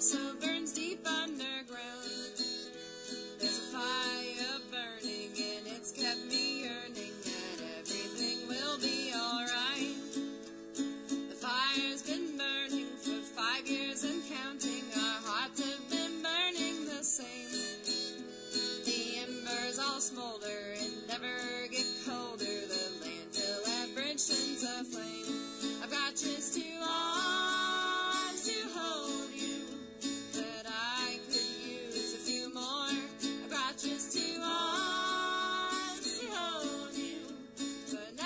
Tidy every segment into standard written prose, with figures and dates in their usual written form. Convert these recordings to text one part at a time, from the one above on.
also burns deep underground. There's a fire burning and it's kept me yearning that everything will be alright. The fire's been burning for 5 years and counting. Our hearts have been burning the same. The embers all smolder and never get colder. The landfill at Bridgeton's aflame. I've got just 2 arms to hold you, but I could use a few more. I've got just 2 arms to hold you, but now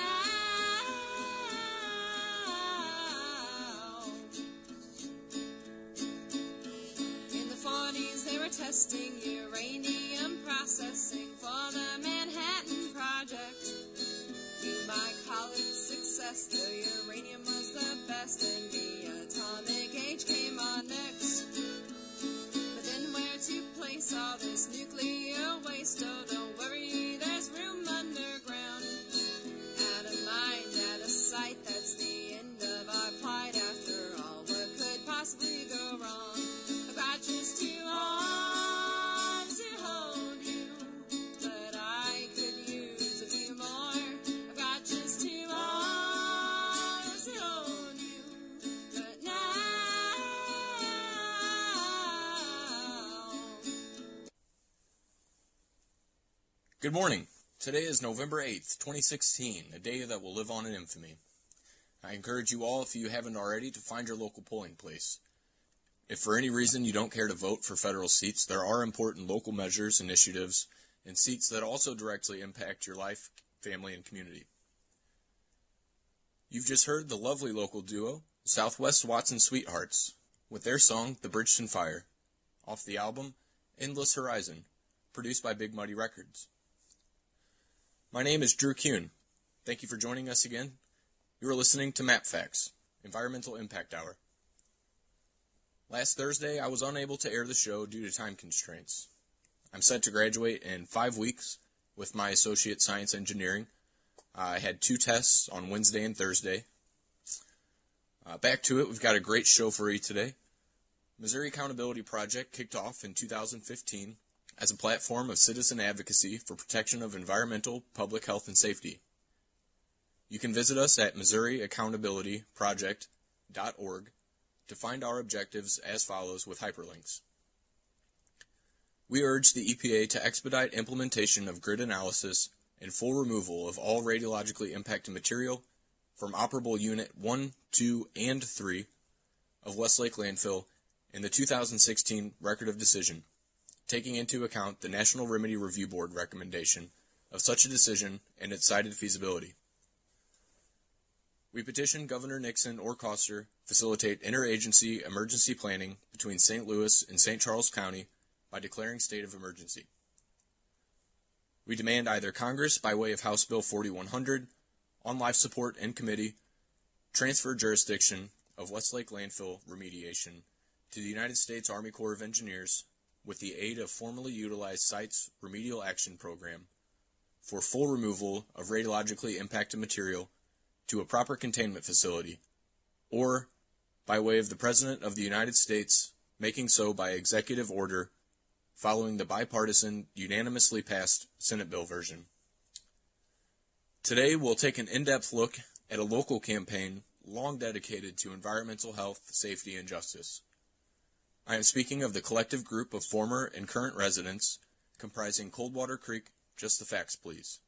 in the 40s they were testing uranium processing for the Manhattan Project. You might call it success, the uranium was the best, and the atomic age came on next. But then where to place all this nuclear waste? Oh, don't worry, there's room underground. Out of mind, out of sight, that's the end of our plight. After all, what could possibly go wrong? I've got just 2 arms to hold you, but I could use a few more. I've got just 2 arms to hold you, but now. Good morning. Today is November 8th, 2016, a day that will live on in infamy. I encourage you all, if you haven't already, to find your local polling place. If for any reason you don't care to vote for federal seats, there are important local measures, initiatives, and seats that also directly impact your life, family, and community. You've just heard the lovely local duo, Southwest Watson Sweethearts, with their song, The Bridgeton Fire, off the album Endless Horizon, produced by Big Muddy Records. My name is Drew Kuhn. Thank you for joining us again. You are listening to Map Facts, Environmental Impact Hour. Last Thursday, I was unable to air the show due to time constraints. I'm set to graduate in 5 weeks with my Associate Science Engineering. I had 2 tests on Wednesday and Thursday. Back to it, we've got a great show for you today. Missouri Accountability Project kicked off in 2015 as a platform of citizen advocacy for protection of environmental, public health, and safety. You can visit us at MissouriAccountabilityProject.org to find our objectives as follows with hyperlinks. We urge the EPA to expedite implementation of grid analysis and full removal of all radiologically impacted material from operable Unit 1, 2, and 3 of Westlake Landfill in the 2016 Record of Decision, taking into account the National Remedy Review Board recommendation of such a decision and its cited feasibility. We petition Governor Nixon or Coster facilitate interagency emergency planning between St. Louis and St. Charles County by declaring state of emergency. We demand either Congress, by way of House Bill 4100, on life support and committee, transfer jurisdiction of Westlake Landfill remediation to the United States Army Corps of Engineers with the aid of formerly utilized sites remedial action program for full removal of radiologically impacted material to a proper containment facility, or by way of the President of the United States making so by executive order following the bipartisan, unanimously passed Senate bill version. Today we'll take an in-depth look at a local campaign long dedicated to environmental health, safety, and justice. I am speaking of the collective group of former and current residents comprising Coldwater Creek Just the Facts Please.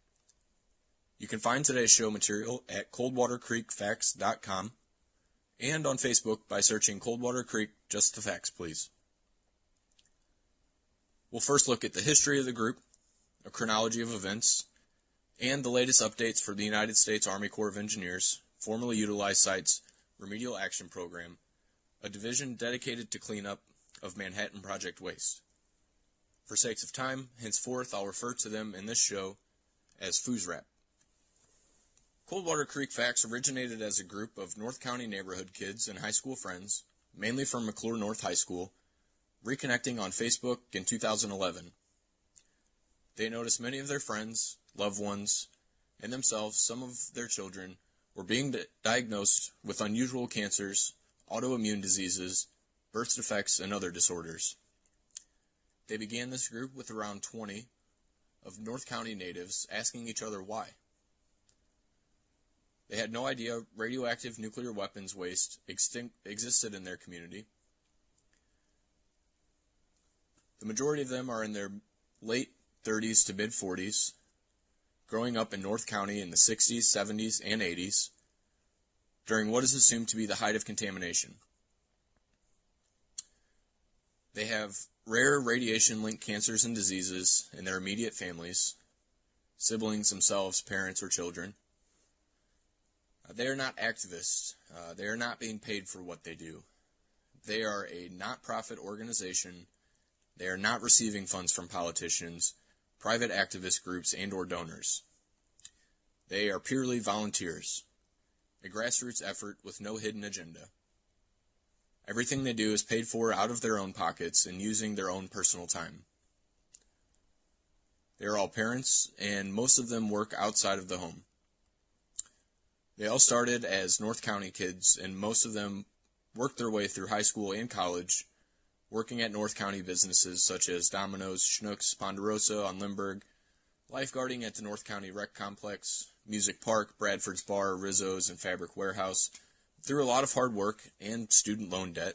You can find today's show material at coldwatercreekfacts.com and on Facebook by searching Coldwater Creek Just the Facts Please. We'll first look at the history of the group, a chronology of events, and the latest updates for the United States Army Corps of Engineers, formerly utilized sites remedial action program, a division dedicated to cleanup of Manhattan Project waste. For sakes of time, henceforth I'll refer to them in this show as FOOSRAP. Coldwater Creek Facts originated as a group of North County neighborhood kids and high school friends, mainly from McClure North High School, reconnecting on Facebook in 2011. They noticed many of their friends, loved ones, and themselves, some of their children, were being diagnosed with unusual cancers, autoimmune diseases, birth defects, and other disorders. They began this group with around 20 of North County natives asking each other why. They had no idea radioactive nuclear weapons waste existed in their community. The majority of them are in their late 30s to mid-40s, growing up in North County in the 60s, 70s, and 80s, during what is assumed to be the height of contamination. They have rare radiation-linked cancers and diseases in their immediate families, siblings themselves, parents, or children. They are not activists. They are not being paid for what they do. They are a not-profit organization. They are not receiving funds from politicians, private activist groups, and/or donors. They are purely volunteers, a grassroots effort with no hidden agenda. Everything they do is paid for out of their own pockets and using their own personal time. They are all parents, and most of them work outside of the home. They all started as North County kids, and most of them worked their way through high school and college, working at North County businesses such as Domino's, Schnucks, Ponderosa on Lindbergh, lifeguarding at the North County Rec Complex, Music Park, Bradford's Bar, Rizzo's, and Fabric Warehouse. Through a lot of hard work and student loan debt,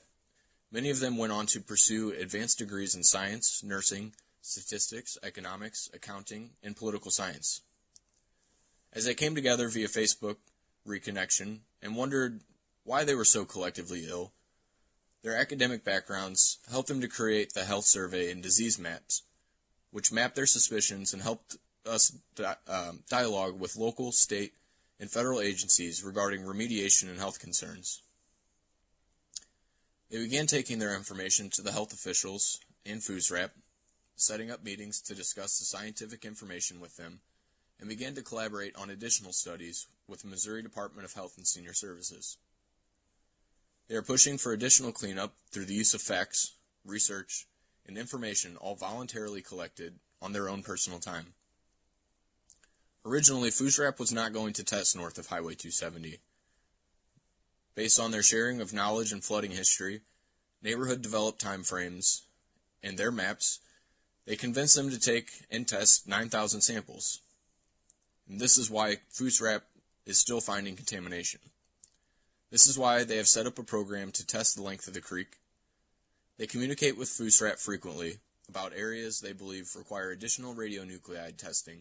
many of them went on to pursue advanced degrees in science, nursing, statistics, economics, accounting, and political science. As they came together via Facebook reconnection and wondered why they were so collectively ill, their academic backgrounds helped them to create the health survey and disease maps, which mapped their suspicions and helped us dialogue with local, state, and federal agencies regarding remediation and health concerns. They began taking their information to the health officials and FOOSRAP, setting up meetings to discuss the scientific information with them, and began to collaborate on additional studies with the Missouri Department of Health and Senior Services. They are pushing for additional cleanup through the use of facts, research, and information all voluntarily collected on their own personal time. Originally, FOOSRAP was not going to test north of Highway 270. Based on their sharing of knowledge and flooding history, neighborhood developed timeframes, and their maps, they convinced them to take and test 9,000 samples. And this is why FOOSRAP is still finding contamination. This is why they have set up a program to test the length of the creek. They communicate with FOOSRAP frequently about areas they believe require additional radionuclide testing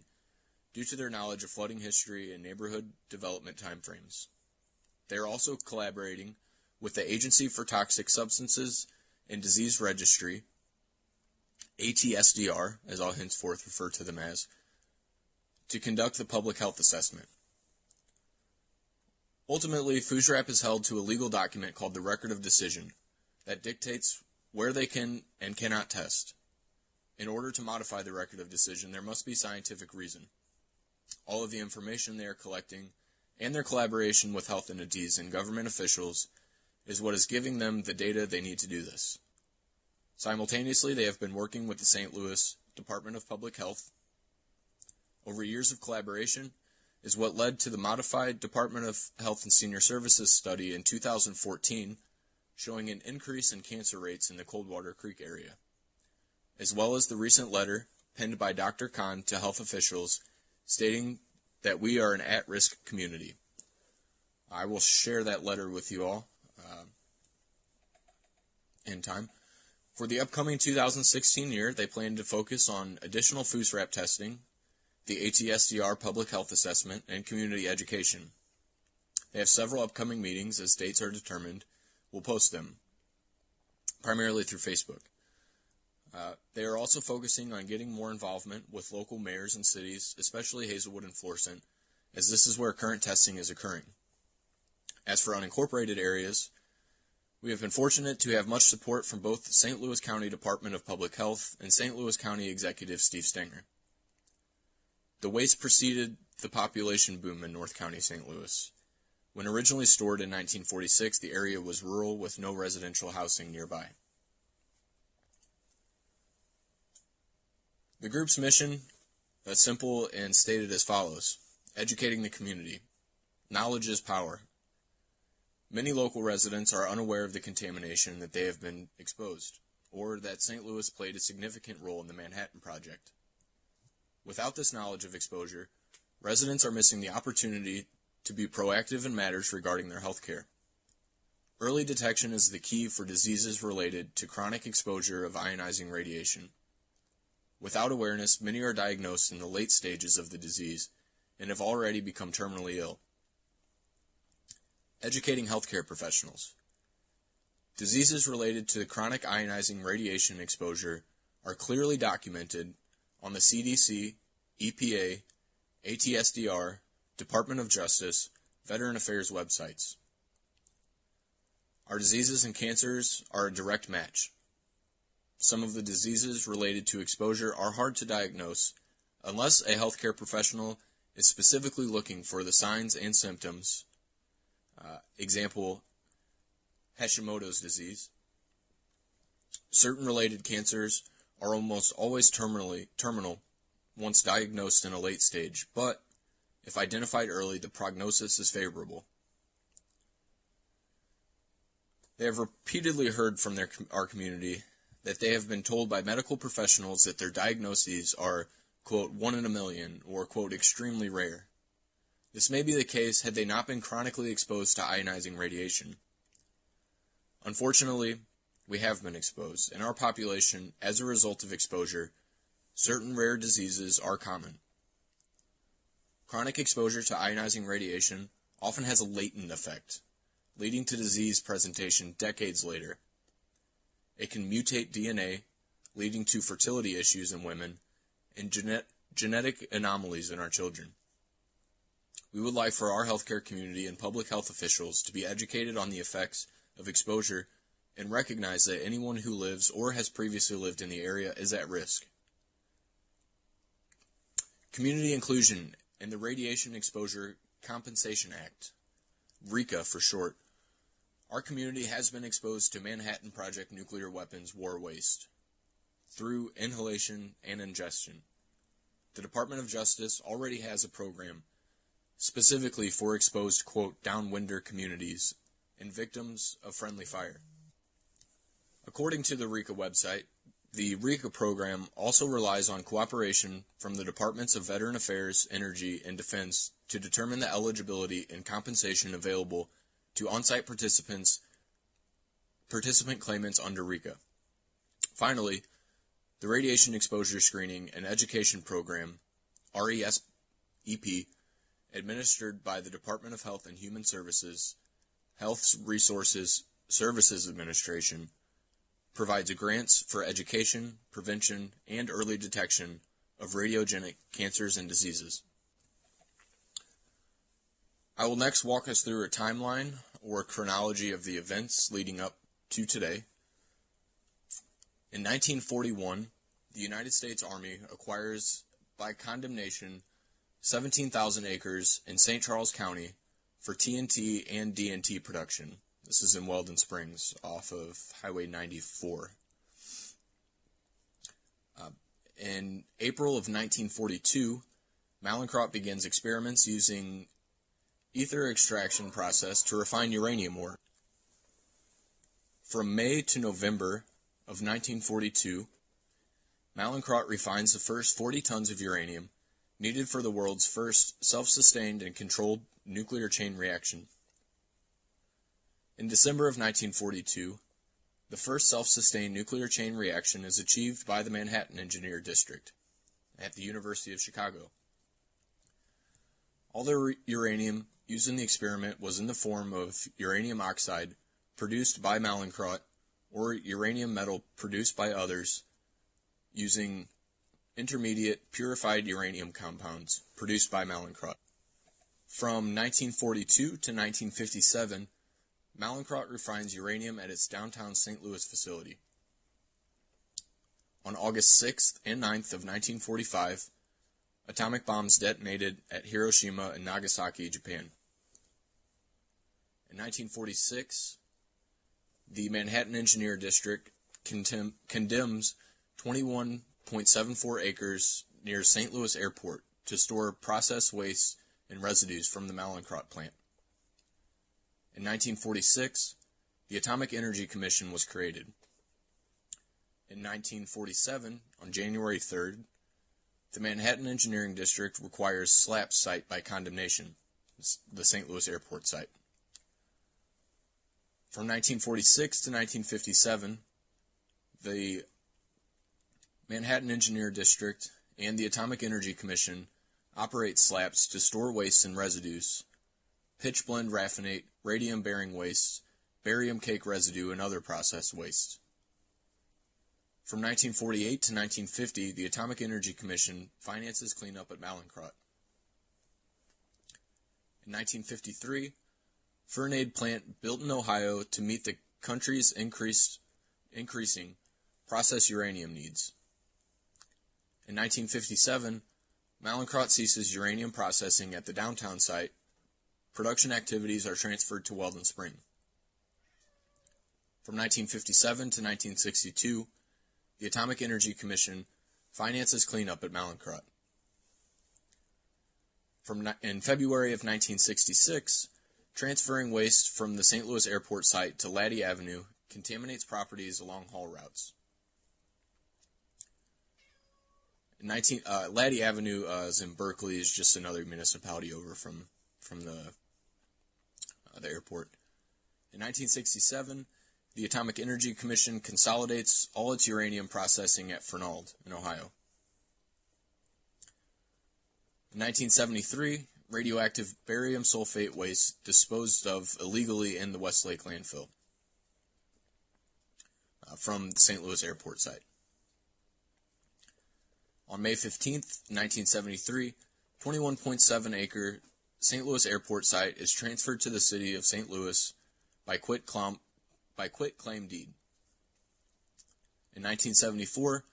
due to their knowledge of flooding history and neighborhood development timeframes. They are also collaborating with the Agency for Toxic Substances and Disease Registry, ATSDR, as I'll henceforth refer to them as, to conduct the public health assessment. Ultimately, FOOSRAP is held to a legal document called the Record of Decision that dictates where they can and cannot test. In order to modify the Record of Decision, there must be scientific reason. All of the information they are collecting and their collaboration with health entities and government officials is what is giving them the data they need to do this. Simultaneously, they have been working with the St. Louis Department of Public Health. Over years of collaboration is what led to the modified Department of Health and Senior Services study in 2014, showing an increase in cancer rates in the Coldwater Creek area, as well as the recent letter penned by Dr. Kuhn to health officials stating that we are an at-risk community. I will share that letter with you all in time. For the upcoming 2016 year, they plan to focus on additional FOOSRAP testing, the ATSDR public health assessment, and community education. They have several upcoming meetings. As dates are determined, we'll post them, primarily through Facebook. They are also focusing on getting more involvement with local mayors and cities, especially Hazelwood and Florissant, as this is where current testing is occurring. As for unincorporated areas, we have been fortunate to have much support from both the St. Louis County Department of Public Health and St. Louis County Executive Steve Stenger. The waste preceded the population boom in North County, St. Louis. When originally stored in 1946, the area was rural with no residential housing nearby. The group's mission is simple and stated as follows: educating the community. Knowledge is power. Many local residents are unaware of the contamination that they have been exposed, or that St. Louis played a significant role in the Manhattan Project. Without this knowledge of exposure, residents are missing the opportunity to be proactive in matters regarding their health care. Early detection is the key for diseases related to chronic exposure of ionizing radiation. Without awareness, many are diagnosed in the late stages of the disease and have already become terminally ill. Educating healthcare professionals. Diseases related to chronic ionizing radiation exposure are clearly documented on the CDC, EPA, ATSDR, Department of Justice, Veteran Affairs websites. Our diseases and cancers are a direct match. Some of the diseases related to exposure are hard to diagnose unless a healthcare professional is specifically looking for the signs and symptoms. Example, Hashimoto's disease. Certain related cancers are almost always terminal once diagnosed in a late stage, but if identified early, the prognosis is favorable. They have repeatedly heard from our community that they have been told by medical professionals that their diagnoses are, quote, 1 in a million, or, quote, extremely rare. This may be the case had they not been chronically exposed to ionizing radiation. Unfortunately, we have been exposed. In our population, as a result of exposure, certain rare diseases are common. Chronic exposure to ionizing radiation often has a latent effect, leading to disease presentation decades later. It can mutate DNA, leading to fertility issues in women and genetic anomalies in our children. We would like for our healthcare community and public health officials to be educated on the effects of exposure and recognize that anyone who lives or has previously lived in the area is at risk. Community inclusion and the Radiation Exposure Compensation Act, RECA for short. Our community has been exposed to Manhattan Project nuclear weapons war waste through inhalation and ingestion. The Department of Justice already has a program specifically for exposed, quote, downwinder communities and victims of friendly fire. According to the RECA website, the RECA program also relies on cooperation from the Departments of Veteran Affairs, Energy, and Defense to determine the eligibility and compensation available to on-site participant claimants under RECA. Finally, the Radiation Exposure Screening and Education Program, RESEP, administered by the Department of Health and Human Services, Health Resources Services Administration, provides grants for education, prevention, and early detection of radiogenic cancers and diseases. I will next walk us through a timeline or chronology of the events leading up to today. In 1941, the United States Army acquires by condemnation 17,000 acres in St. Charles County for TNT and DNT production. This is in Weldon Springs off of Highway 94. In April of 1942, Mallinckrodt begins experiments using ether extraction process to refine uranium ore. From May to November of 1942, Mallinckrodt refines the first 40 tons of uranium needed for the world's first self-sustained and controlled nuclear chain reaction. In December of 1942, the first self-sustained nuclear chain reaction is achieved by the Manhattan Engineer District at the University of Chicago. All the uranium used in the experiment was in the form of uranium oxide produced by Mallinckrodt or uranium metal produced by others using intermediate purified uranium compounds produced by Mallinckrodt. From 1942 to 1957, Mallinckrodt refines uranium at its downtown St. Louis facility. On August 6th and 9th of 1945, atomic bombs detonated at Hiroshima and Nagasaki, Japan. In 1946, the Manhattan Engineer District condemns 21.74 acres near St. Louis Airport to store processed waste and residues from the Mallinckrodt plant. In 1946, the Atomic Energy Commission was created. In 1947, on January 3rd, the Manhattan Engineering District requires SLAP's site by condemnation, the St. Louis Airport site. From 1946 to 1957, the Manhattan Engineering District and the Atomic Energy Commission operate SLAPs to store waste and residues, pitch blende raffinate, radium-bearing waste, barium cake residue, and other processed waste. From 1948 to 1950, the Atomic Energy Commission finances cleanup at Mallinckrodt. In 1953, Fernade plant built in Ohio to meet the country's increasing processed uranium needs. In 1957, Mallinckrodt ceases uranium processing at the downtown site. Production activities are transferred to Weldon Spring. From 1957 to 1962, the Atomic Energy Commission finances cleanup at Mallinckrodt. In February of 1966, transferring waste from the St. Louis Airport site to Laddie Avenue contaminates properties along haul routes. Laddie Avenue is in Berkeley, is just another municipality over from the airport. In 1967, the Atomic Energy Commission consolidates all its uranium processing at Fernald in Ohio. In 1973, radioactive barium sulfate waste disposed of illegally in the Westlake landfill from the St. Louis Airport site. On May 15, 1973, 21.7-acre St. Louis Airport site is transferred to the city of St. Louis by quitclaim deed. In 1974,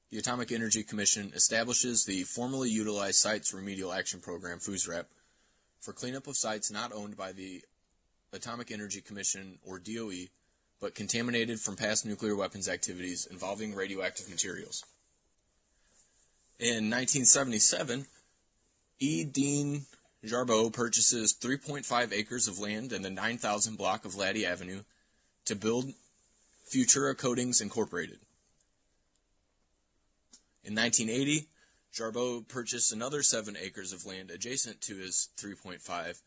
the Atomic Energy Commission establishes the formerly utilized Sites Remedial Action Program, FUSRAP, for cleanup of sites not owned by the Atomic Energy Commission or DOE, but contaminated from past nuclear weapons activities involving radioactive materials. In 1977, E. Dean Jarboe purchases 3.5 acres of land in the 9,000 block of Laddie Avenue to build Futura Coatings Incorporated. In 1980, Jarboe purchased another 7 acres of land adjacent to his 3.5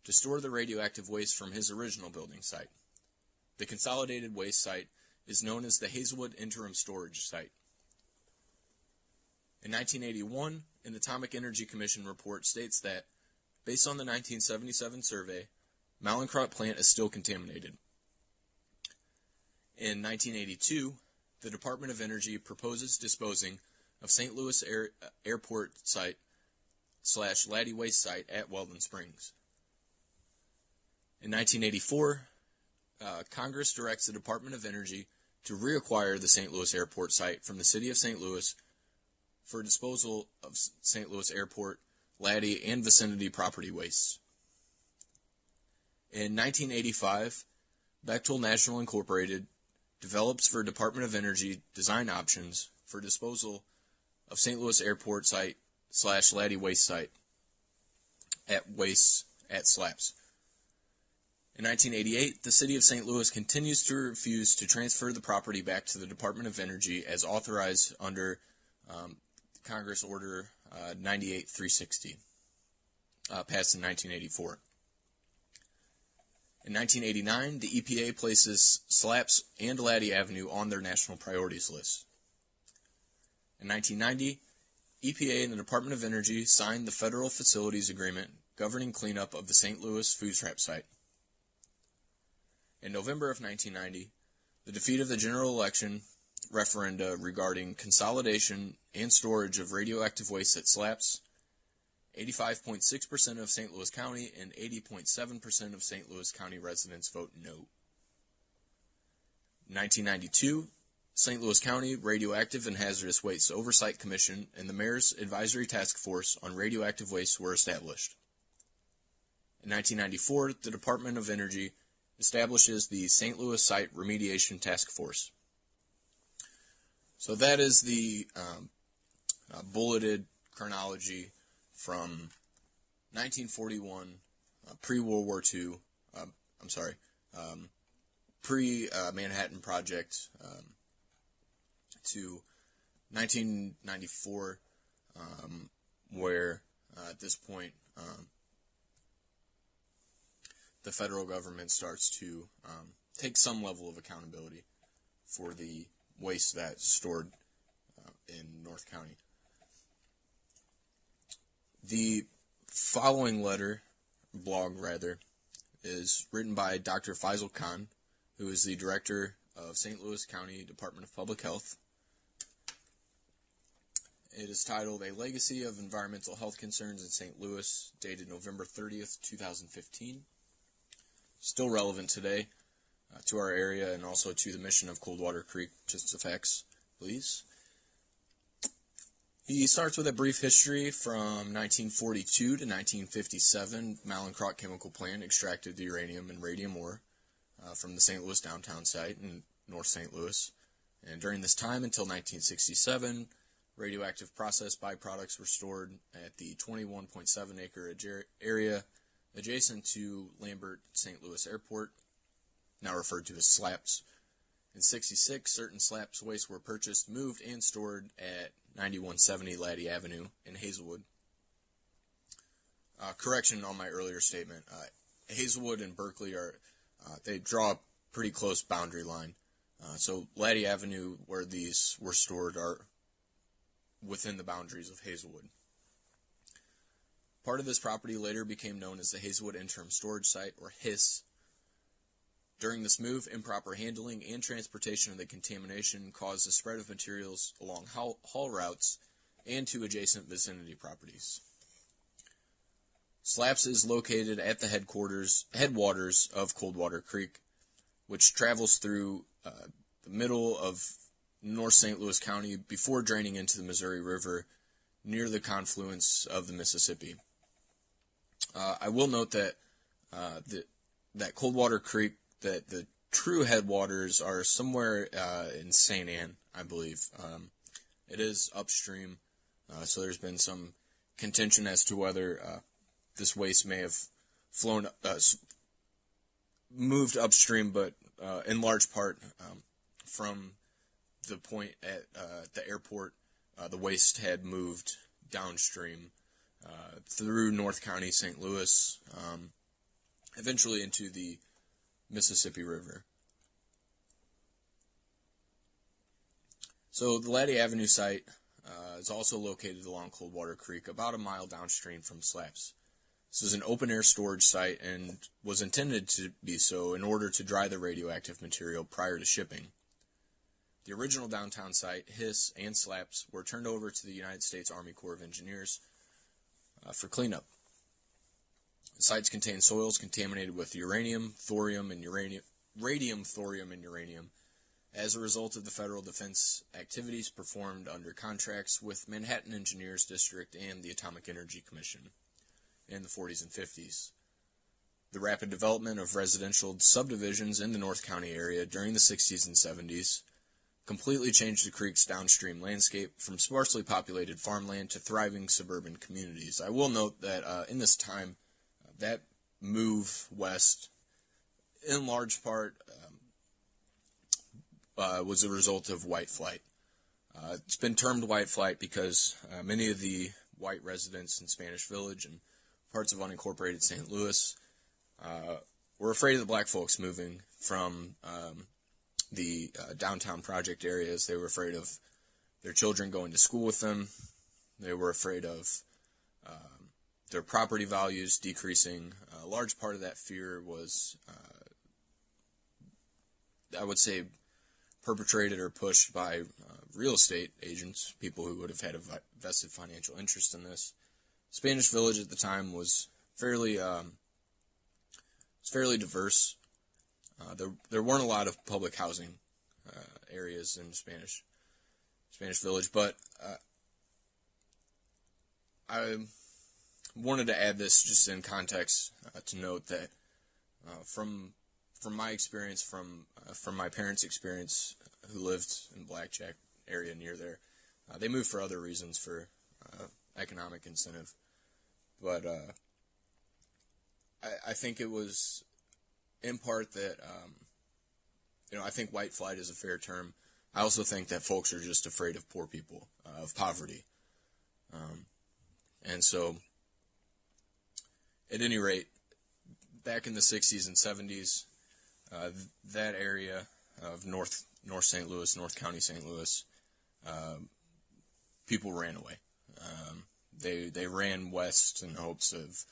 to store the radioactive waste from his original building site. The consolidated waste site is known as the Hazelwood Interim Storage Site. In 1981, an Atomic Energy Commission report states that, based on the 1977 survey, Mallinckrodt plant is still contaminated. In 1982, the Department of Energy proposes disposing of St. Louis Airport site / Laddie Waste site at Weldon Springs. In 1984, Congress directs the Department of Energy to reacquire the St. Louis Airport site from the city of St. Louis for disposal of St. Louis Airport, Laddie, and vicinity property waste. In 1985, Bechtel National Incorporated develops for Department of Energy design options for disposal of St. Louis Airport site / Laddie Waste site at SLAPs. In 1988, the city of St. Louis continues to refuse to transfer the property back to the Department of Energy as authorized under Congress Order 98-360, passed in 1984. In 1989, the EPA places SLAPs and Laddie Avenue on their national priorities list. In 1990, EPA and the Department of Energy signed the Federal Facilities Agreement governing cleanup of the St. Louis FUSRAP site. In November of 1990, the defeat of the general election referenda regarding consolidation and storage of radioactive waste at SLAPs, 85.6% of St. Louis County and 80.7% of St. Louis County residents vote no. In 1992, St. Louis County Radioactive and Hazardous Waste Oversight Commission and the Mayor's Advisory Task Force on Radioactive Waste were established. In 1994, the Department of Energy establishes the St. Louis Site Remediation Task Force. So that is the bulleted chronology from 1941, pre-World War II, pre-Manhattan Project to 1994, where at this point the federal government starts to take some level of accountability for the waste that's stored in North County. The following blog, is written by Dr. Faisal Khan, who is the director of St. Louis County Department of Public Health. It is titled A Legacy of Environmental Health Concerns in St. Louis, dated November 30th, 2015. Still relevant today to our area and also to the mission of Coldwater Creek. Just the facts, please. He starts with a brief history from 1942 to 1957. Mallinckrodt Chemical Plant extracted the uranium and radium ore from the St. Louis downtown site in North St. Louis. And during this time, until 1967, radioactive process byproducts were stored at the 21.7 acre area adjacent to Lambert St. Louis Airport, now referred to as SLAPS. In 1966, certain SLAPS waste were purchased, moved, and stored at 9170 Laddie Avenue in Hazelwood. Correction on my earlier statement. Hazelwood and Berkeley they draw a pretty close boundary line. So Laddie Avenue, where these were stored, are within the boundaries of Hazelwood. Part of this property later became known as the Hazelwood Interim Storage Site, or HIS. During this move, improper handling and transportation of the contamination caused the spread of materials along haul routes and to adjacent vicinity properties. SLAPS is located at the headwaters of Coldwater Creek, which travels through the middle of North St. Louis County before draining into the Missouri River near the confluence of the Mississippi. I will note that that Coldwater Creek, that the true headwaters are somewhere in St. Anne, I believe. It is upstream, so there's been some contention as to whether this waste may have moved upstream, but in large part from the point at the airport, the waste had moved downstream through North County, St. Louis, eventually into the Mississippi River. So the Laddie Avenue site is also located along Coldwater Creek, about a mile downstream from SLAPS. This is an open-air storage site and was intended to be so in order to dry the radioactive material prior to shipping. The original downtown site, HIS, and SLAPS were turned over to the United States Army Corps of Engineers for cleanup. The sites contain soils contaminated with uranium, thorium, and radium, thorium, and uranium as a result of the federal defense activities performed under contracts with Manhattan Engineers District and the Atomic Energy Commission in the 40s and 50s. The rapid development of residential subdivisions in the North County area during the 60s and 70s completely changed the creek's downstream landscape from sparsely populated farmland to thriving suburban communities. I will note that in this time, that move west, in large part, was a result of white flight. It's been termed white flight because many of the white residents in Spanish Village and parts of unincorporated St. Louis were afraid of the black folks moving from the downtown project areas. They were afraid of their children going to school with them. They were afraid of their property values decreasing. A large part of that fear was, I would say, perpetrated or pushed by real estate agents, people who would have had a vested financial interest in this. Spanish Village at the time was fairly diverse. There weren't a lot of public housing areas in Spanish Village, but I wanted to add this just in context to note that from my experience, from my parents' experience, who lived in Blackjack area near there, they moved for other reasons, for economic incentive. But I think it was in part that, I think white flight is a fair term. I also think that folks are just afraid of poor people, of poverty. And so, at any rate, back in the 60s and 70s, that area of North St. Louis, North County St. Louis, people ran away. They ran west in hopes of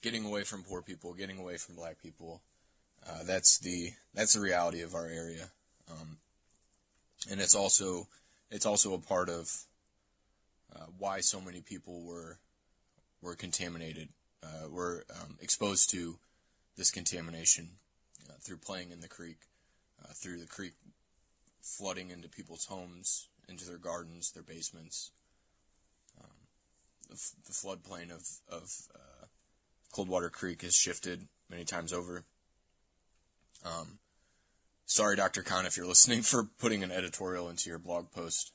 getting away from poor people, getting away from black people. That's the reality of our area, and it's also a part of why so many people were contaminated, were exposed to this contamination through playing in the creek, through the creek flooding into people's homes, into their gardens, their basements. The floodplain of Coldwater Creek has shifted many times over. Sorry, Dr. Kuhn, if you're listening, for putting an editorial into your blog post,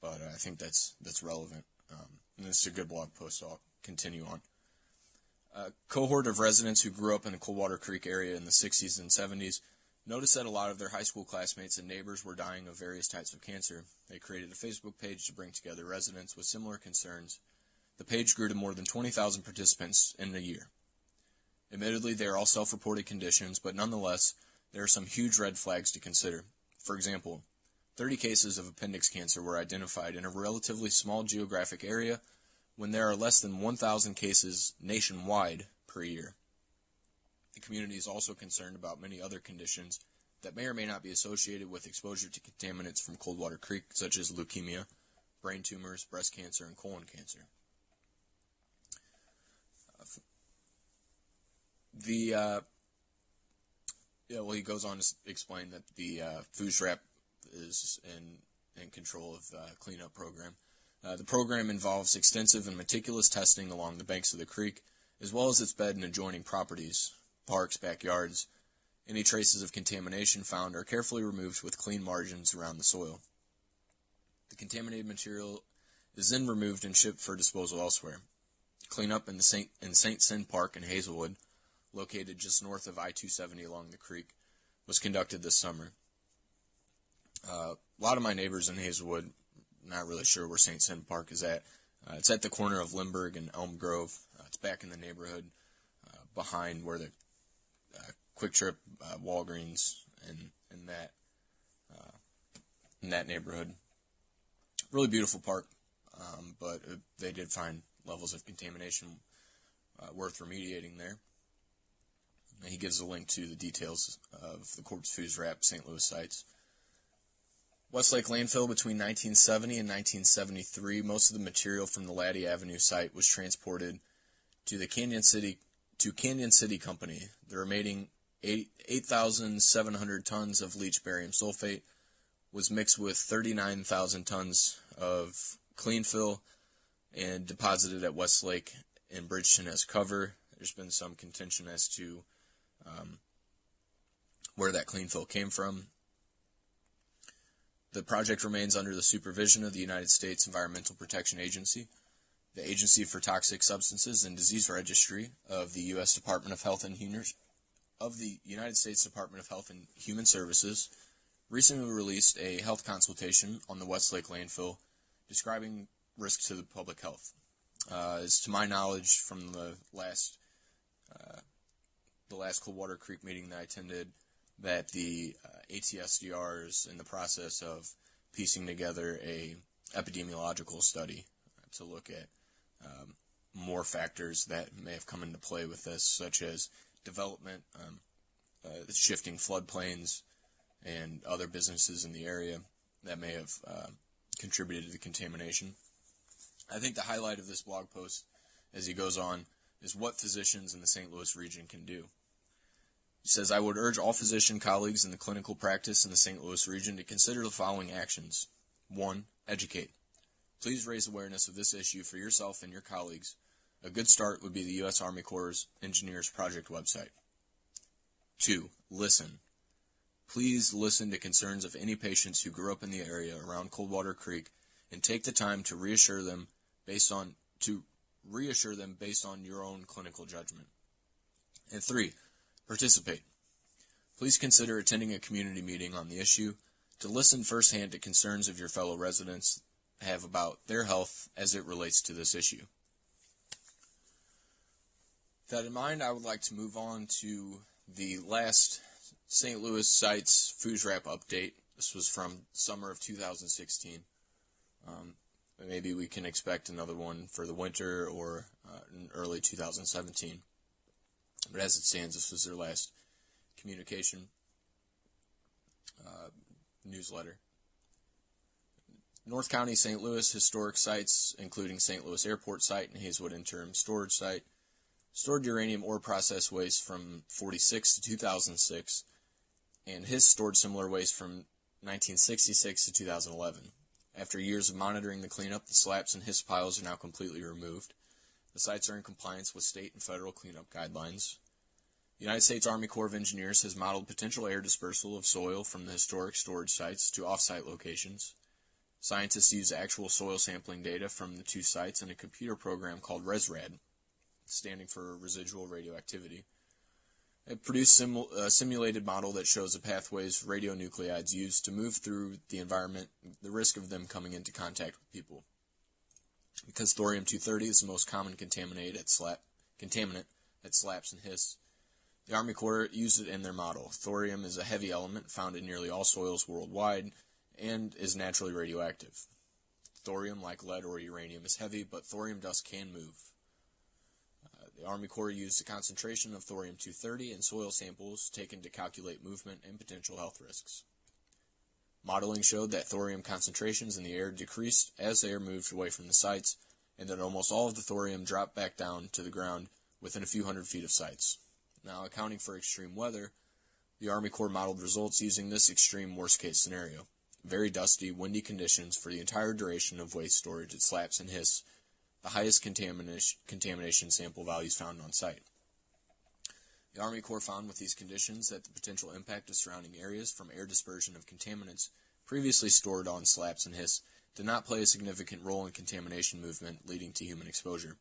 but I think that's relevant. And this is a good blog post, so I'll continue on. A cohort of residents who grew up in the Coldwater Creek area in the 60s and 70s noticed that a lot of their high school classmates and neighbors were dying of various types of cancer. They created a Facebook page to bring together residents with similar concerns. The page grew to more than 20,000 participants in a year. Admittedly, they are all self-reported conditions, but nonetheless, there are some huge red flags to consider. For example, 30 cases of appendix cancer were identified in a relatively small geographic area when there are less than 1,000 cases nationwide per year. The community is also concerned about many other conditions that may or may not be associated with exposure to contaminants from Coldwater Creek, such as leukemia, brain tumors, breast cancer, and colon cancer. He goes on to explain that the FUSRAP is in control of the cleanup program. The program involves extensive and meticulous testing along the banks of the creek, as well as its bed and adjoining properties, parks, backyards. Any traces of contamination found are carefully removed with clean margins around the soil. The contaminated material is then removed and shipped for disposal elsewhere. Cleanup in St. Cyr Park in Hazelwood, located just north of I-270 along the creek, was conducted this summer. A lot of my neighbors in Hazelwood, not really sure where St. Cyr Park is at. It's at the corner of Lindbergh and Elm Grove. It's back in the neighborhood behind where the Quick Trip, Walgreens, and in that neighborhood. Really beautiful park, but they did find levels of contamination worth remediating there. And he gives a link to the details of the Corpus FUSRAP St. Louis sites. Westlake landfill between 1970 and 1973, most of the material from the Laddie Avenue site was transported to the Canyon City Company. The remaining 8,700 tons of leached barium sulfate was mixed with 39,000 tons of clean fill and deposited at Westlake and Bridgeton as cover. There's been some contention as to where that clean fill came from. The project remains under the supervision of the United States Environmental Protection Agency, the Agency for Toxic Substances and Disease Registry of the U.S. Department of Health and United States Department of Health and Human Services. Recently released a health consultation on the Westlake landfill describing risks to the public health. As to my knowledge from the last Coldwater Creek meeting that I attended, that the ATSDR is in the process of piecing together a epidemiological study to look at more factors that may have come into play with this, such as development, shifting floodplains, and other businesses in the area that may have contributed to the contamination. I think the highlight of this blog post, as he goes on, is what physicians in the St. Louis region can do. He says, I would urge all physician colleagues in the clinical practice in the St. Louis region to consider the following actions. 1. Educate. Please raise awareness of this issue for yourself and your colleagues. A good start would be the U.S. Army Corps' Engineers Project website. 2. Listen. Please listen to concerns of any patients who grew up in the area around Coldwater Creek and take the time to reassure them based on your own clinical judgment. And 3. Participate. Please consider attending a community meeting on the issue to listen firsthand to concerns of your fellow residents have about their health as it relates to this issue. With that in mind, I would like to move on to the last St. Louis Sites Food Wrap update. This was from summer of 2016. Maybe we can expect another one for the winter or in early 2017. But as it stands, this was their last communication newsletter. North County, St. Louis historic sites, including St. Louis Airport Site and Hazelwood Interim Storage Site, stored uranium ore process waste from 1946 to 2006, and HIS stored similar waste from 1966 to 2011. After years of monitoring the cleanup, the slaps and HIS piles are now completely removed. The sites are in compliance with state and federal cleanup guidelines. The United States Army Corps of Engineers has modeled potential air dispersal of soil from the historic storage sites to off-site locations. Scientists use actual soil sampling data from the two sites in a computer program called RESRAD, standing for residual radioactivity. It produced a simulated model that shows the pathways radionuclides use to move through the environment, the risk of them coming into contact with people. Because thorium-230 is the most common contaminant at slaps and HIS, the Army Corps used it in their model. Thorium is a heavy element found in nearly all soils worldwide and is naturally radioactive. Thorium, like lead or uranium, is heavy, but thorium dust can move. The Army Corps used a concentration of thorium-230 in soil samples taken to calculate movement and potential health risks. Modeling showed that thorium concentrations in the air decreased as the air moved away from the sites, and that almost all of the thorium dropped back down to the ground within a few hundred feet of sites. Now, accounting for extreme weather, the Army Corps modeled results using this extreme worst-case scenario: very dusty, windy conditions for the entire duration of waste storage at slaps and HIS, the highest contamination sample values found on site. The Army Corps found with these conditions that the potential impact of surrounding areas from air dispersion of contaminants previously stored on slaps and HIS did not play a significant role in contamination movement leading to human exposure.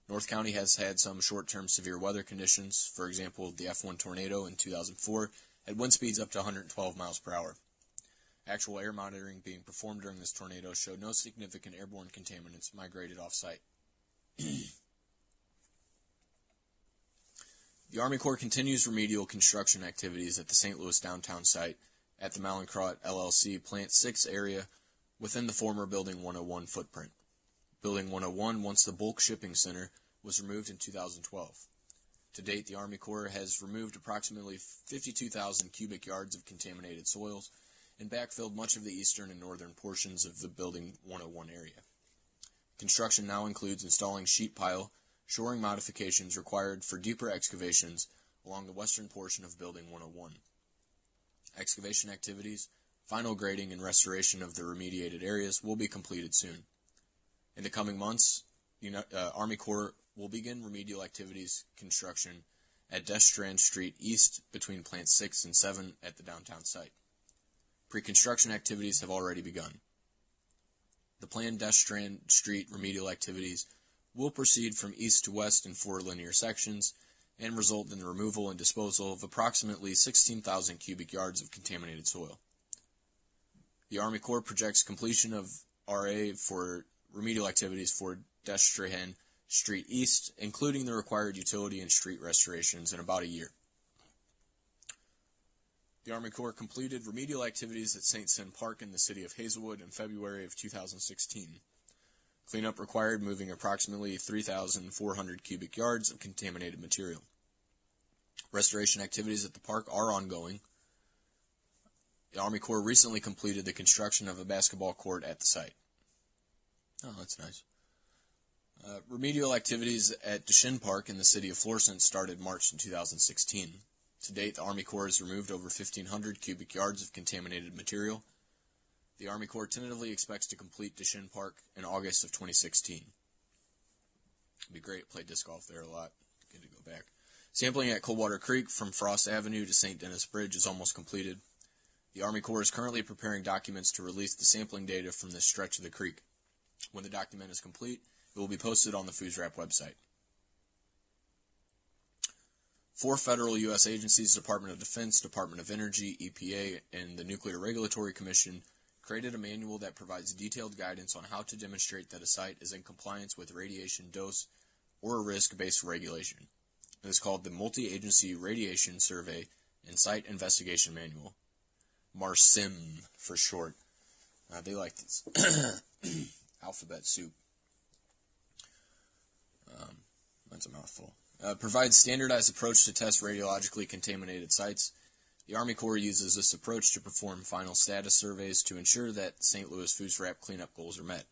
North County has had some short-term severe weather conditions. For example, the F1 tornado in 2004 had wind speeds up to 112 miles per hour. Actual air monitoring being performed during this tornado showed no significant airborne contaminants migrated off-site. The Army Corps continues remedial construction activities at the St. Louis downtown site at the Mallinckrodt LLC Plant 6 area within the former Building 101 footprint. Building 101, once the bulk shipping center, was removed in 2012. To date, the Army Corps has removed approximately 52,000 cubic yards of contaminated soils and backfilled much of the eastern and northern portions of the Building 101 area. Construction now includes installing sheet pile, shoring modifications required for deeper excavations along the western portion of Building 101. Excavation activities, final grading, and restoration of the remediated areas will be completed soon. In the coming months, Army Corps will begin remedial activities construction at Destrand Street East between Plant 6 and 7 at the downtown site. Pre-construction activities have already begun. The planned Destrand Street remedial activities will proceed from east to west in 4 linear sections and result in the removal and disposal of approximately 16,000 cubic yards of contaminated soil. The Army Corps projects completion of RA for remedial activities for Destrand Street East, including the required utility and street restorations, in about a year. The Army Corps completed remedial activities at St. Cyr Park in the city of Hazelwood in February of 2016. Cleanup required moving approximately 3,400 cubic yards of contaminated material. Restoration activities at the park are ongoing. The Army Corps recently completed the construction of a basketball court at the site. Oh, that's nice. Remedial activities at Deshin Park in the city of Florissant started March in 2016. To date, the Army Corps has removed over 1,500 cubic yards of contaminated material. The Army Corps tentatively expects to complete Deshin Park in August of 2016. It'd be great to play disc golf there a lot. Good to go back. Sampling at Coldwater Creek from Frost Avenue to St. Denis Bridge is almost completed. The Army Corps is currently preparing documents to release the sampling data from this stretch of the creek. When the document is complete, it will be posted on the Food Wrap website. 4 federal U.S. agencies, Department of Defense, Department of Energy, EPA, and the Nuclear Regulatory Commission, created a manual that provides detailed guidance on how to demonstrate that a site is in compliance with radiation dose or risk-based regulation. It is called the Multi-Agency Radiation Survey and Site Investigation Manual, MARSIM for short. They like this alphabet soup. That's a mouthful. Provides standardized approach to test radiologically contaminated sites. The Army Corps uses this approach to perform final status surveys to ensure that St. Louis food scrap cleanup goals are met.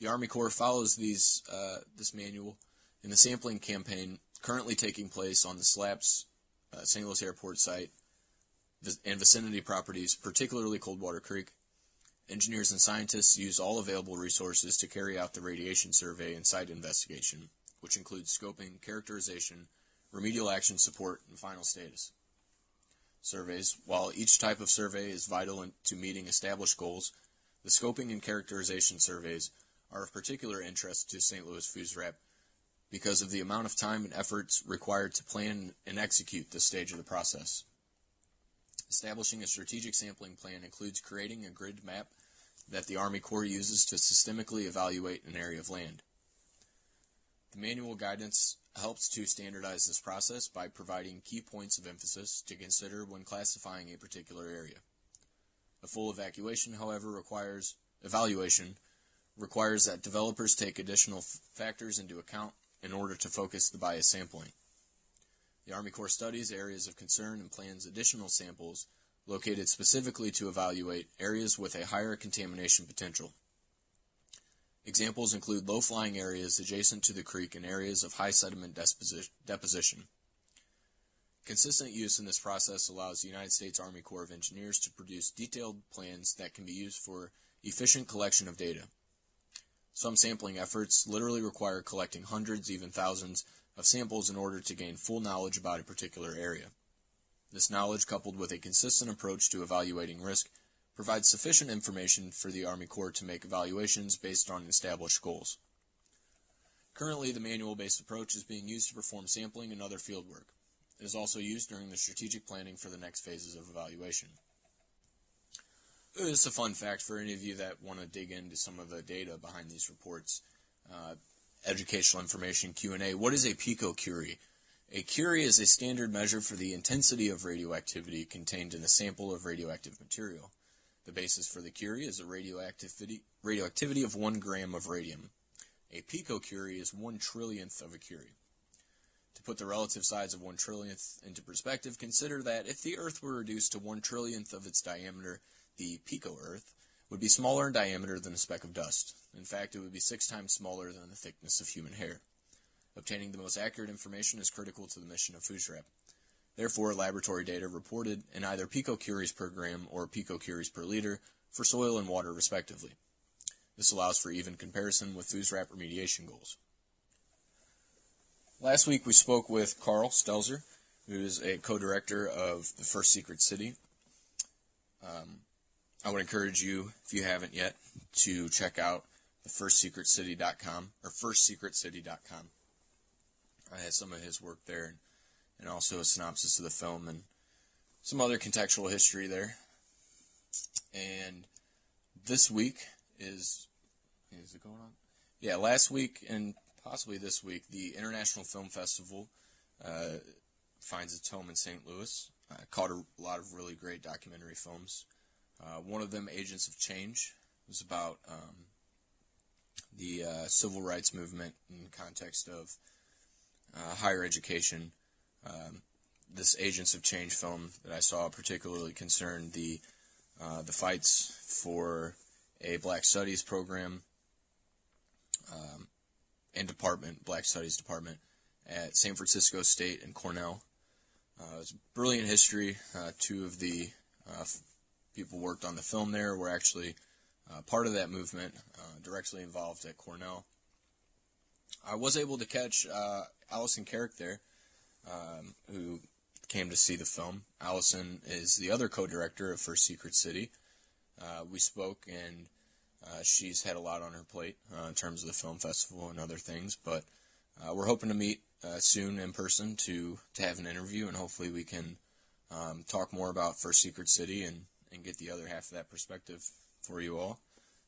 The Army Corps follows this manual in the sampling campaign currently taking place on the SLAP's St. Louis Airport site and vicinity properties, particularly Coldwater Creek. Engineers and scientists use all available resources to carry out the radiation survey and site investigation, which includes scoping, characterization, remedial action support, and final status surveys. While each type of survey is vital to meeting established goals, the scoping and characterization surveys are of particular interest to St. Louis Food Scrap because of the amount of time and efforts required to plan and execute this stage of the process. Establishing a strategic sampling plan includes creating a grid map that the Army Corps uses to systemically evaluate an area of land. The manual guidance helps to standardize this process by providing key points of emphasis to consider when classifying a particular area. A full evaluation, however, requires that developers take additional factors into account in order to focus the bias sampling. The Army Corps studies areas of concern and plans additional samples located specifically to evaluate areas with a higher contamination potential. Examples include low-flying areas adjacent to the creek and areas of high sediment deposition. Consistent use in this process allows the United States Army Corps of Engineers to produce detailed plans that can be used for efficient collection of data. Some sampling efforts literally require collecting hundreds, even thousands, of samples in order to gain full knowledge about a particular area. This knowledge, coupled with a consistent approach to evaluating risk, provides sufficient information for the Army Corps to make evaluations based on established goals. Currently, the manual-based approach is being used to perform sampling and other field work. It is also used during the strategic planning for the next phases of evaluation. This is a fun fact for any of you that want to dig into some of the data behind these reports. Educational information, Q&A. What is a picocurie? A curie is a standard measure for the intensity of radioactivity contained in a sample of radioactive material. The basis for the curie is a radioactivity of 1 gram of radium. A picocurie is 1/trillionth of a curie. To put the relative size of 1/trillionth into perspective, consider that if the Earth were reduced to 1/trillionth of its diameter, the pico-Earth would be smaller in diameter than a speck of dust. In fact, it would be 6 times smaller than the thickness of human hair. Obtaining the most accurate information is critical to the mission of food scrap. Therefore, laboratory data reported in either picocuries per gram or picocuries per liter for soil and water, respectively. This allows for even comparison with food scrap remediation goals. Last week, we spoke with Carl Stelzer, who is a co-director of the First Secret City. I would encourage you, if you haven't yet, to check out the firstsecretcity.com or firstsecretcity.com. I had some of his work there and also a synopsis of the film and some other contextual history there. And this week is it going on? Yeah, last week and possibly this week, the International Film Festival finds its home in St. Louis. Caught a lot of really great documentary films. One of them, Agents of Change, was about the civil rights movement in the context of higher education. This Agents of Change film that I saw particularly concerned the fights for a Black Studies program and department, Black Studies department, at San Francisco State and Cornell. It was brilliant history. Two of the people who worked on the film there were actually part of that movement, directly involved at Cornell. I was able to catch Allison Carrick there, who came to see the film. Allison is the other co-director of First Secret City. We spoke, and she's had a lot on her plate in terms of the film festival and other things, but we're hoping to meet soon in person to have an interview, and hopefully we can talk more about First Secret City and get the other half of that perspective for you all.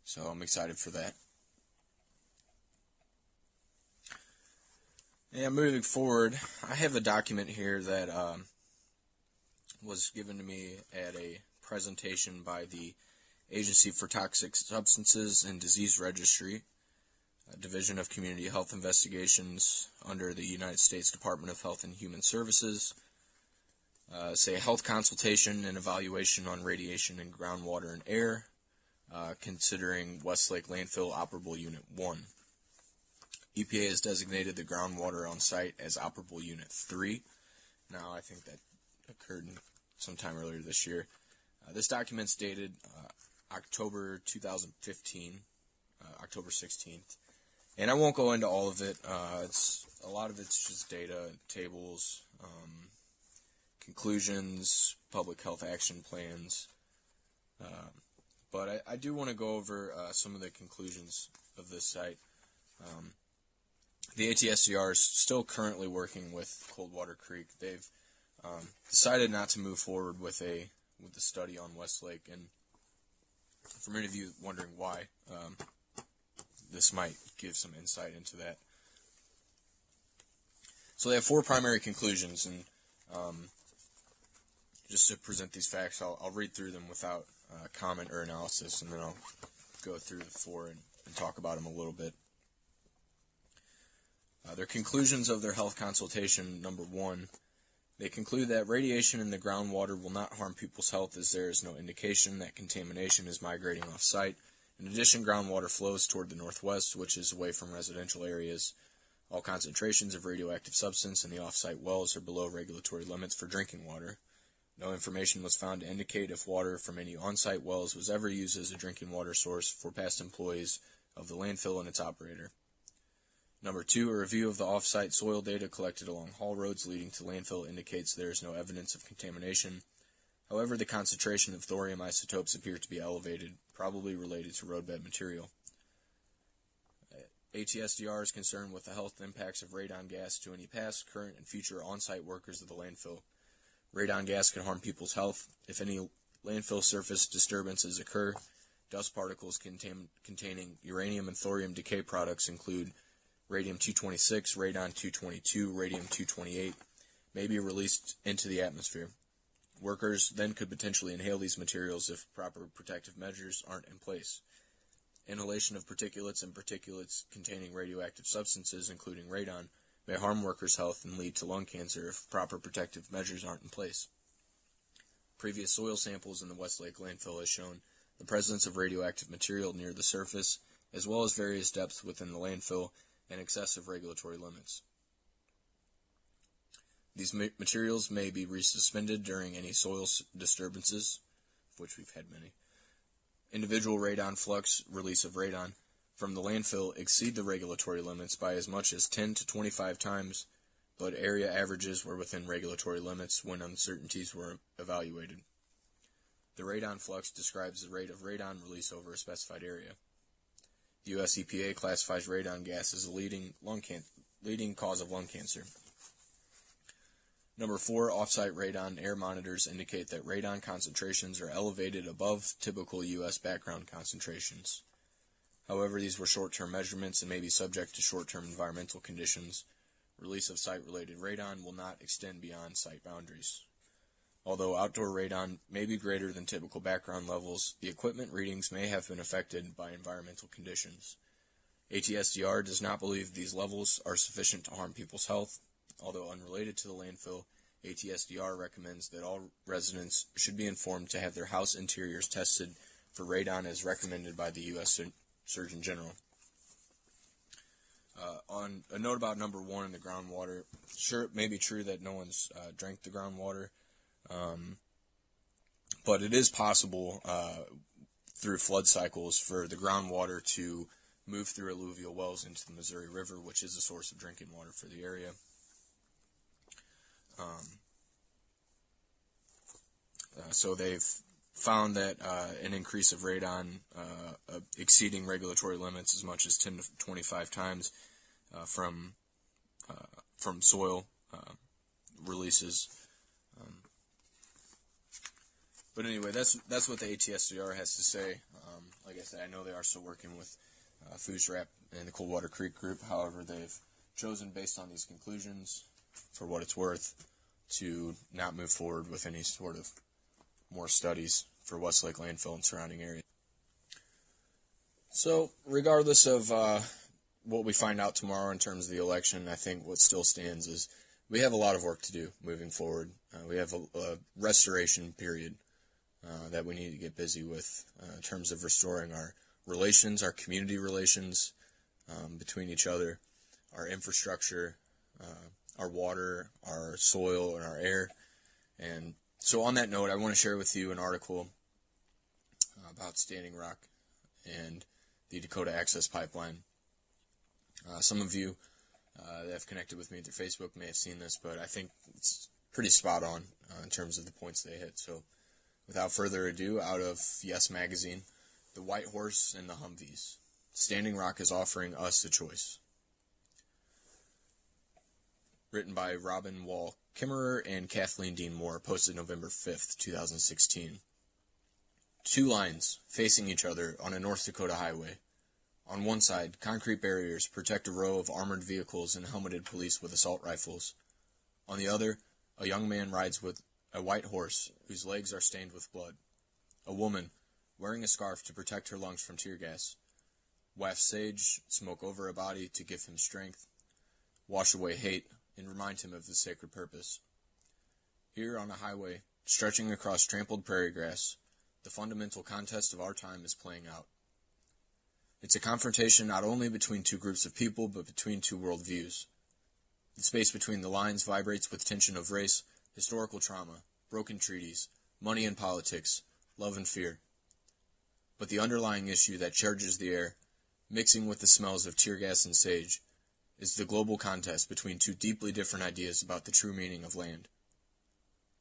So I'm excited for that. And moving forward, I have a document here that was given to me at a presentation by the Agency for Toxic Substances and Disease Registry, Division of Community Health Investigations under the United States Department of Health and Human Services. Say health consultation and evaluation on radiation in groundwater and air, considering Westlake Landfill Operable Unit 1. EPA has designated the groundwater on site as Operable Unit 3. Now, I think that occurred sometime earlier this year. This document's dated October 2015, October 16th. And I won't go into all of it. A lot of it's just data, tables, conclusions, public health action plans. But I do want to go over some of the conclusions of this site. The ATSDR is still currently working with Coldwater Creek. They've decided not to move forward with the study on Westlake, and for many of you wondering why, this might give some insight into that. So they have 4 primary conclusions, and just to present these facts, I'll read through them without comment or analysis, and then I'll go through the 4 and talk about them a little bit. Their conclusions of their health consultation, number 1, they conclude that radiation in the groundwater will not harm people's health, as there is no indication that contamination is migrating off-site. In addition, groundwater flows toward the northwest, which is away from residential areas. All concentrations of radioactive substance in the off-site wells are below regulatory limits for drinking water. No information was found to indicate if water from any on-site wells was ever used as a drinking water source for past employees of the landfill and its operator. Number 2, a review of the off-site soil data collected along haul roads leading to landfill indicates there is no evidence of contamination. However, the concentration of thorium isotopes appear to be elevated, probably related to roadbed material. ATSDR is concerned with the health impacts of radon gas to any past, current, and future on-site workers of the landfill. Radon gas can harm people's health. If any landfill surface disturbances occur, dust particles containing uranium and thorium decay products include radium-226, radon-222, radium-228 may be released into the atmosphere. Workers then could potentially inhale these materials if proper protective measures aren't in place. Inhalation of particulates and particulates containing radioactive substances, including radon, may harm workers' health and lead to lung cancer if proper protective measures aren't in place. Previous soil samples in the Westlake landfill has shown the presence of radioactive material near the surface, as well as various depths within the landfill and excessive regulatory limits. These materials may be resuspended during any soil disturbances, of which we've had many. Individual radon flux release of radon from the landfill exceed the regulatory limits by as much as 10 to 25 times, but area averages were within regulatory limits when uncertainties were evaluated. The radon flux describes the rate of radon release over a specified area. The U.S. EPA classifies radon gas as a leading cause of lung cancer. Number 4, off-site radon air monitors indicate that radon concentrations are elevated above typical U.S. background concentrations. However, these were short-term measurements and may be subject to short-term environmental conditions. Release of site-related radon will not extend beyond site boundaries. Although outdoor radon may be greater than typical background levels, the equipment readings may have been affected by environmental conditions. ATSDR does not believe these levels are sufficient to harm people's health. Although unrelated to the landfill, ATSDR recommends that all residents should be informed to have their house interiors tested for radon as recommended by the U.S. Surgeon General. On a note about number 1 in the groundwater, sure, it may be true that no one's drank the groundwater, but it is possible through flood cycles for the groundwater to move through alluvial wells into the Missouri River, which is a source of drinking water for the area. So they've found that an increase of radon exceeding regulatory limits as much as 10 to 25 times from from soil releases. But anyway, that's what the ATSDR has to say. Like I said, I know they are still working with FOOSRAP and the Coldwater Creek Group. However, they've chosen, based on these conclusions, for what it's worth, to not move forward with any sort of more studies for Westlake landfill and surrounding areas. So, regardless of what we find out tomorrow in terms of the election, I think what still stands is we have a lot of work to do moving forward. We have a restoration period that we need to get busy with in terms of restoring our relations, our community relations between each other, our infrastructure, our water, our soil, and our air. And so on that note, I want to share with you an article about Standing Rock and the Dakota Access Pipeline. Some of you that have connected with me through Facebook may have seen this, but I think it's pretty spot on in terms of the points they hit. So without further ado, out of Yes Magazine, The White Horse and the Humvees. Standing Rock is offering us a choice. Written by Robin Wall Kimmerer and Kathleen Dean Moore, posted November 5th, 2016. Two lines facing each other on a North Dakota highway. On one side, concrete barriers protect a row of armored vehicles and helmeted police with assault rifles. On the other, a young man rides with a white horse whose legs are stained with blood. A woman, wearing a scarf to protect her lungs from tear gas, wafts sage, smoke over a body to give him strength, wash away hate, and remind him of his sacred purpose. Here on a highway, stretching across trampled prairie grass, the fundamental contest of our time is playing out. It's a confrontation not only between two groups of people, but between two worldviews. The space between the lines vibrates with tension of race, historical trauma, broken treaties, money and politics, love and fear. But the underlying issue that charges the air, mixing with the smells of tear gas and sage, is the global contest between two deeply different ideas about the true meaning of land.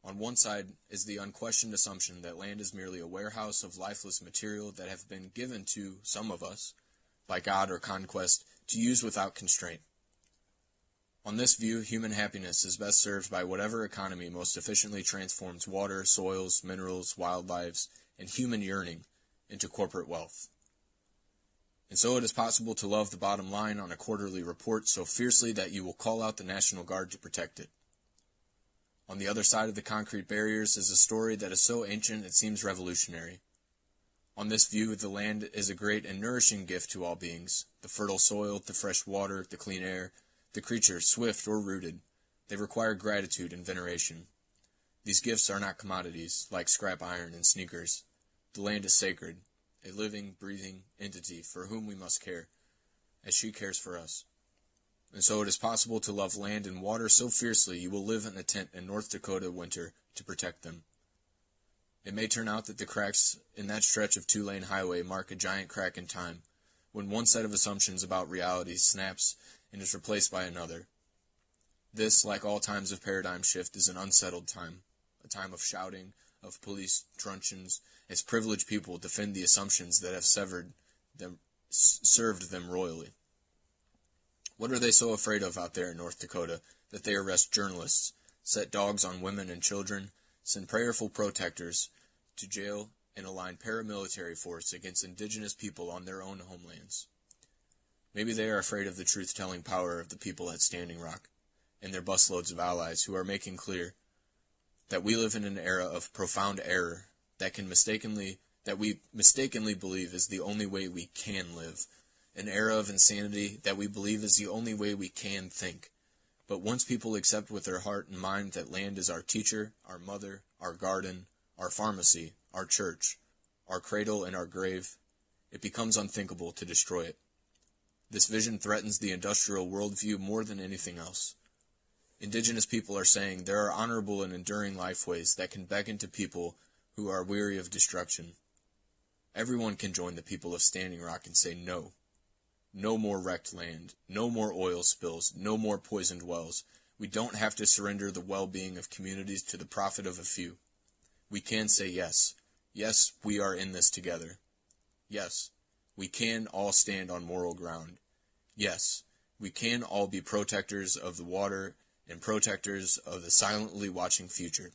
On one side is the unquestioned assumption that land is merely a warehouse of lifeless material that have been given to some of us, by God or conquest, to use without constraint. On this view, human happiness is best served by whatever economy most efficiently transforms water, soils, minerals, wildlife, and human yearning into corporate wealth. And so it is possible to love the bottom line on a quarterly report so fiercely that you will call out the National Guard to protect it. On the other side of the concrete barriers is a story that is so ancient it seems revolutionary. On this view, the land is a great and nourishing gift to all beings, the fertile soil, the fresh water, the clean air, the creatures, swift or rooted. They require gratitude and veneration. These gifts are not commodities, like scrap iron and sneakers. The land is sacred, a living, breathing entity for whom we must care, as she cares for us. And so it is possible to love land and water so fiercely you will live in a tent in North Dakota winter to protect them. It may turn out that the cracks in that stretch of two-lane highway mark a giant crack in time, when one set of assumptions about reality snaps and is replaced by another. This, like all times of paradigm shift, is an unsettled time, a time of shouting, of police truncheons, as privileged people defend the assumptions that have served them royally. What are they so afraid of out there in North Dakota that they arrest journalists, set dogs on women and children, send prayerful protectors to jail, and align paramilitary force against indigenous people on their own homelands? Maybe they are afraid of the truth-telling power of the people at Standing Rock and their busloads of allies who are making clear that we live in an era of profound error that we mistakenly believe is the only way we can live. An era of insanity that we believe is the only way we can think. But once people accept with their heart and mind that land is our teacher, our mother, our garden, our pharmacy, our church, our cradle, and our grave, it becomes unthinkable to destroy it. This vision threatens the industrial worldview more than anything else. Indigenous people are saying there are honorable and enduring lifeways that can beckon to people who are weary of destruction. Everyone can join the people of Standing Rock and say no. No more wrecked land, no more oil spills, no more poisoned wells. We don't have to surrender the well-being of communities to the profit of a few. We can say yes. Yes, we are in this together. Yes, we can all stand on moral ground. Yes, We can all be protectors of the water and protectors of the silently watching future.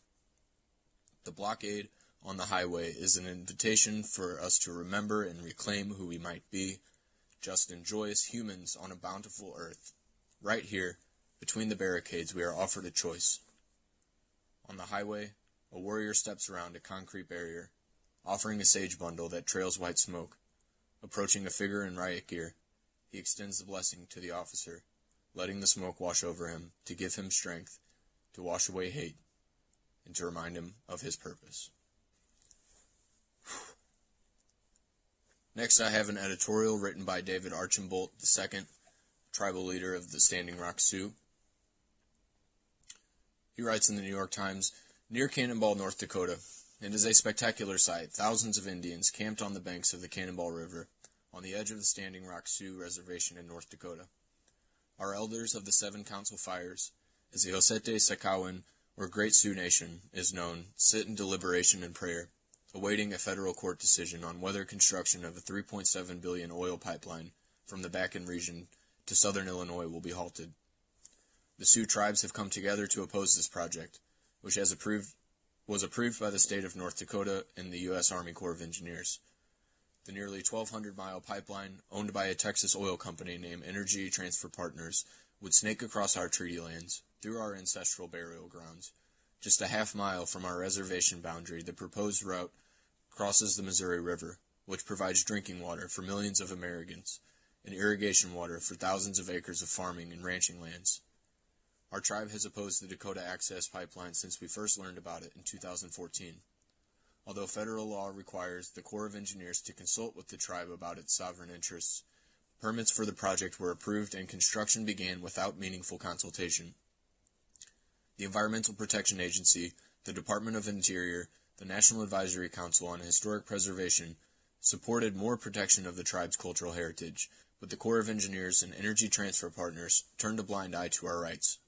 The blockade on the highway is an invitation for us to remember and reclaim who we might be, just and joyous humans on a bountiful earth. Right here, between the barricades, we are offered a choice. On the highway, a warrior steps around a concrete barrier, offering a sage bundle that trails white smoke. Approaching a figure in riot gear, he extends the blessing to the officer, letting the smoke wash over him to give him strength, to wash away hate, and to remind him of his purpose. Next, I have an editorial written by David Archambault II, tribal leader of the Standing Rock Sioux. He writes in the New York Times, "Near Cannonball, North Dakota, it is a spectacular sight. Thousands of Indians camped on the banks of the Cannonball River, on the edge of the Standing Rock Sioux Reservation in North Dakota. Our elders of the 7 council fires, as the Osete Sakowin, or Great Sioux Nation, is known, sit in deliberation and prayer, awaiting a federal court decision on whether construction of a $3.7 billion oil pipeline from the Bakken region to southern Illinois will be halted. The Sioux tribes have come together to oppose this project, which was approved by the state of North Dakota and the U.S. Army Corps of Engineers. The nearly 1,200-mile pipeline, owned by a Texas oil company named Energy Transfer Partners, would snake across our treaty lands, through our ancestral burial grounds. Just a half-mile from our reservation boundary, the proposed route crosses the Missouri River, which provides drinking water for millions of Americans, and irrigation water for thousands of acres of farming and ranching lands. Our tribe has opposed the Dakota Access Pipeline since we first learned about it in 2014. Although federal law requires the Corps of Engineers to consult with the tribe about its sovereign interests, permits for the project were approved and construction began without meaningful consultation. The Environmental Protection Agency, the Department of Interior, the National Advisory Council on Historic Preservation supported more protection of the tribe's cultural heritage, but the Corps of Engineers and Energy Transfer Partners turned a blind eye to our rights.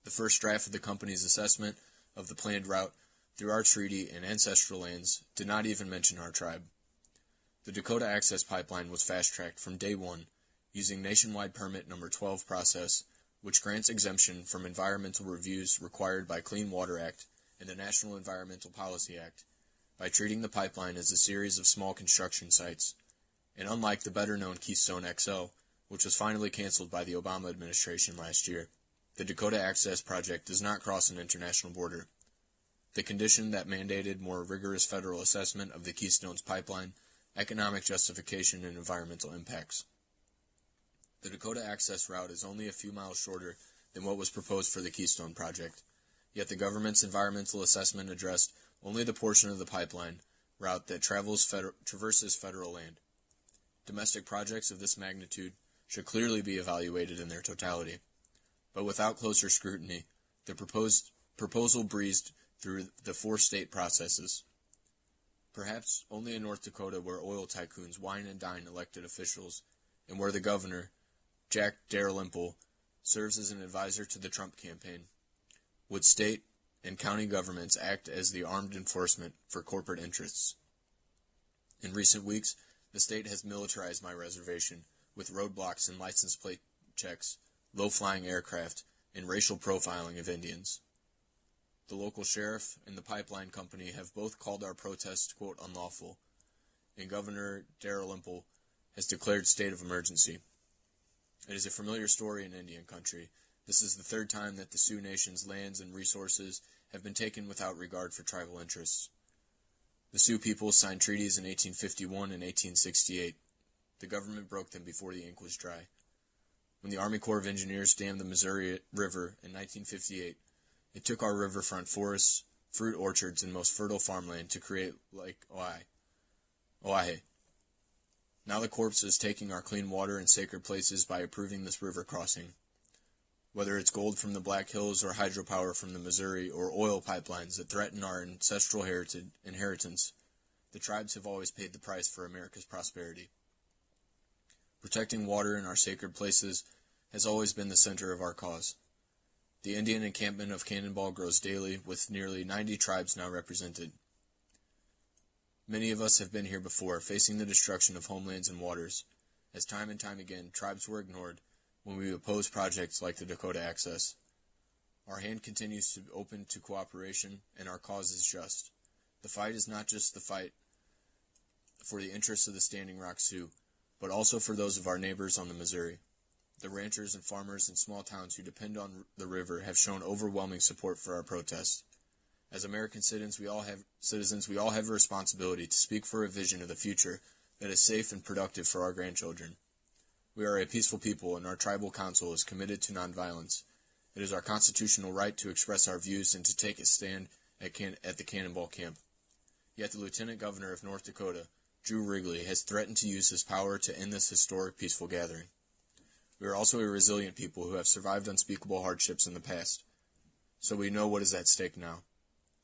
The first draft of the company's assessment of the planned route through our treaty and ancestral lands did not even mention our tribe. The Dakota Access Pipeline was fast-tracked from day one using nationwide permit number 12 process, which grants exemption from environmental reviews required by Clean Water Act and the National Environmental Policy Act by treating the pipeline as a series of small construction sites. And unlike the better-known Keystone XL, which was finally canceled by the Obama administration last year, the Dakota Access Project does not cross an international border. The condition that mandated more rigorous federal assessment of the Keystone's pipeline, economic justification, and environmental impacts. The Dakota Access route is only a few miles shorter than what was proposed for the Keystone project, yet the government's environmental assessment addressed only the portion of the pipeline route that traverses federal land. Domestic projects of this magnitude should clearly be evaluated in their totality, but without closer scrutiny, the proposal breezed through the 4 state processes. Perhaps only in North Dakota, where oil tycoons wine and dine elected officials, and where the governor, Jack Dalrymple, serves as an advisor to the Trump campaign, would state and county governments act as the armed enforcement for corporate interests. In recent weeks, the state has militarized my reservation with roadblocks and license plate checks, low-flying aircraft, and racial profiling of Indians. The local sheriff and the pipeline company have both called our protest, quote, unlawful, and Governor Dalrymple has declared state of emergency. It is a familiar story in Indian country. This is the 3rd time that the Sioux Nation's lands and resources have been taken without regard for tribal interests. The Sioux people signed treaties in 1851 and 1868. The government broke them before the ink was dry. When the Army Corps of Engineers dammed the Missouri River in 1958, it took our riverfront forests, fruit orchards, and most fertile farmland to create Lake Oahe. Now the Corps is taking our clean water and sacred places by approving this river crossing. Whether it's gold from the Black Hills or hydropower from the Missouri or oil pipelines that threaten our ancestral inheritance, the tribes have always paid the price for America's prosperity. Protecting water in our sacred places has always been the center of our cause. The Indian encampment of Cannonball grows daily, with nearly 90 tribes now represented. Many of us have been here before, facing the destruction of homelands and waters. As time and time again, tribes were ignored, when we oppose projects like the Dakota Access. Our hand continues to open to cooperation, and our cause is just. The fight is not just the fight for the interests of the Standing Rock Sioux, but also for those of our neighbors on the Missouri. The ranchers and farmers in small towns who depend on the river have shown overwhelming support for our protest. As American citizens, we all have a responsibility to speak for a vision of the future that is safe and productive for our grandchildren. We are a peaceful people, and our tribal council is committed to nonviolence. It is our constitutional right to express our views and to take a stand at the Cannonball Camp. Yet the Lieutenant Governor of North Dakota, Drew Wrigley, has threatened to use his power to end this historic peaceful gathering. We are also a resilient people who have survived unspeakable hardships in the past, so we know what is at stake now.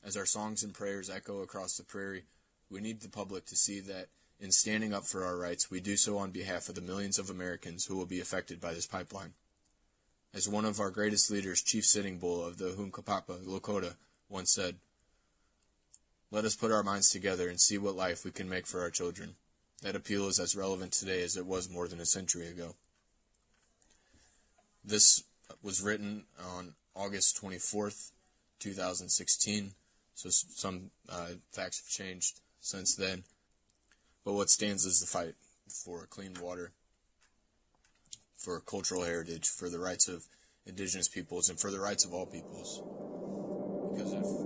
As our songs and prayers echo across the prairie, we need the public to see that in standing up for our rights, we do so on behalf of the millions of Americans who will be affected by this pipeline. As one of our greatest leaders, Chief Sitting Bull of the Hunkapapa Lakota, once said, "Let us put our minds together and see what life we can make for our children." That appeal is as relevant today as it was more than a century ago. This was written on August 24th, 2016, so some facts have changed since then. But what stands is the fight for clean water, for cultural heritage, for the rights of indigenous peoples, and for the rights of all peoples. Because if